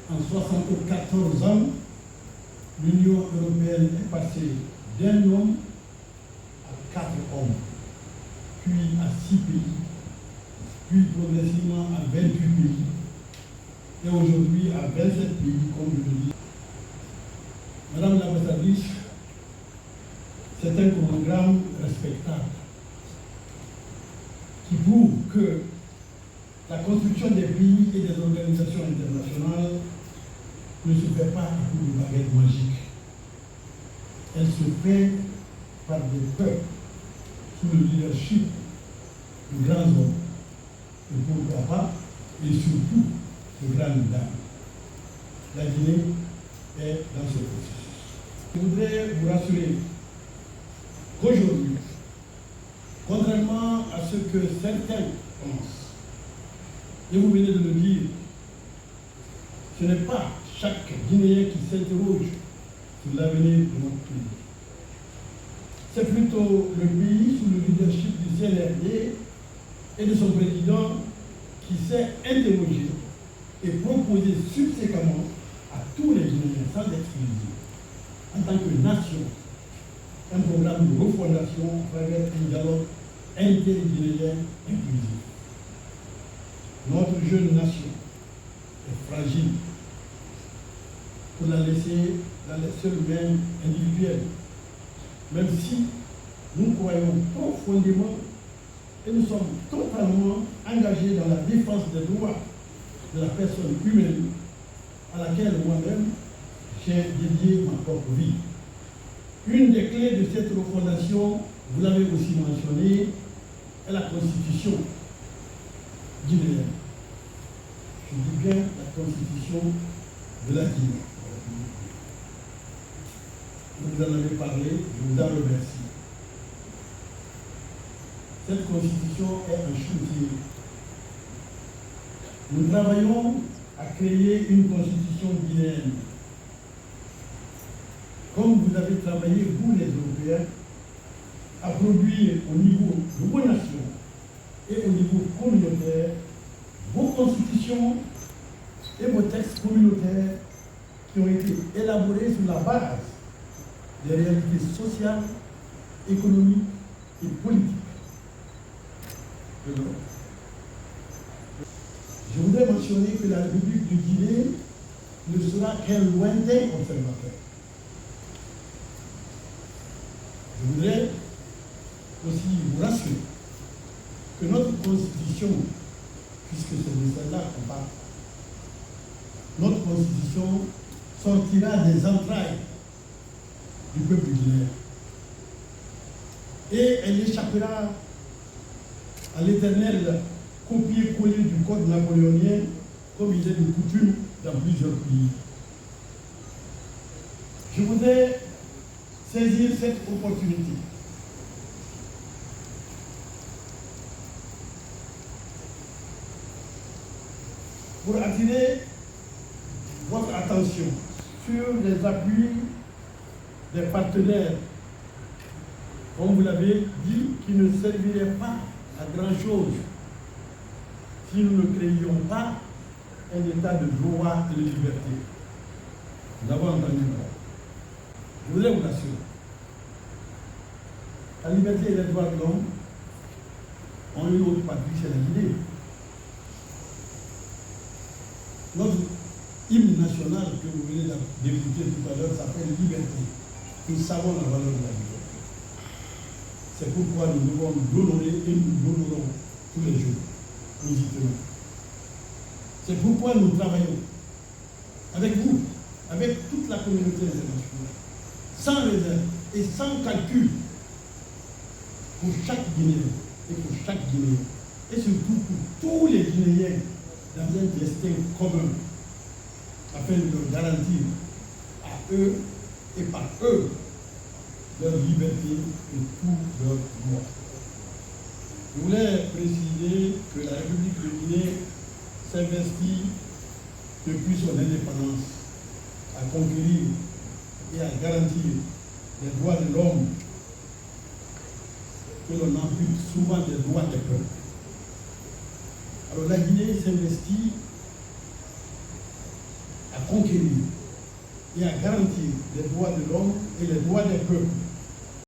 En 74 ans, l'Union européenne est passée d'un homme à 4 hommes, puis à 6 pays, puis progressivement à 28 pays, et aujourd'hui à 27 pays, comme je le dis. Madame l'ambassadrice, c'est un programme respectable qui prouve que la construction des pays et des organisations internationales ne se fait pas à coup de baguette magique. Elle se fait par des peuples sous le leadership de grands hommes, et pourquoi pas, et surtout de grandes dames. La Guinée est dans ce processus. Je voudrais vous rassurer qu'aujourd'hui, contrairement à ce que certains pensent, et vous venez de le dire, ce n'est pas chaque Guinéen qui s'interroge sur l'avenir de notre pays. C'est plutôt le pays sous le leadership du CNRD et de son président qui s'est interrogé et proposé subséquemment à tous les Guinéens, sans exclusion, en tant que nation, un programme de refondation à travers un dialogue inter-guinéen inclusif. Notre jeune nation est fragile pour la laisser dans les seules mains individuelles, même si nous croyons profondément et nous sommes totalement engagés dans la défense des droits de la personne humaine à laquelle moi-même j'ai dédié ma propre vie. Une des clés de cette refondation, vous l'avez aussi mentionné, est la Constitution guinéenne. Je dis bien la Constitution de la Guinée. Vous en avez parlé, je vous en remercie. Cette Constitution est un chantier. Nous travaillons à créer une Constitution guinéenne. Comme vous avez travaillé, vous les Européens, à produire au niveau de vos nations et au niveau communautaire vos constitutions et vos textes communautaires qui ont été élaborés sur la base des réalités sociales, économiques et politiques de l'Europe. Je voudrais mentionner que la République de Guinée ne sera qu'un lointain observateur. Je voudrais aussi vous rassurer que notre Constitution, puisque c'est de celle-là qu'on parle, notre Constitution sortira des entrailles du peuple guinéen. Et elle échappera à l'éternel copier-coller du code napoléonien, comme il est de coutume dans plusieurs pays. Je voudrais saisir cette opportunité pour attirer votre attention sur les appuis des partenaires, comme vous l'avez dit, qui ne serviraient pas à grand-chose si nous ne créions pas un état de droit et de liberté. Nous avons entendu ça. Je voudrais vous rassurer. La liberté et les droits de l'homme ont une autre patrie, c'est la Guinée. Notre hymne national que vous venez d'écouter tout à l'heure s'appelle Liberté. Nous savons la valeur de la liberté. C'est pourquoi nous devons l'honorer et nous l'honorons tous les jours. Nous y tenons. C'est pourquoi nous travaillons avec vous, avec toute la communauté internationale, sans réserve et sans calcul, pour chaque Guinéen et pour chaque Guinéen, et surtout pour tous les Guinéens dans un destin commun, afin de leur garantir à eux et par eux leur liberté et tous leurs droits. Je voulais préciser que la République de Guinée s'investit depuis son indépendance à conquérir et à garantir les droits de l'homme que l'on ampute souvent des droits des peuples. Alors la Guinée s'investit à conquérir et à garantir les droits de l'homme et les droits des peuples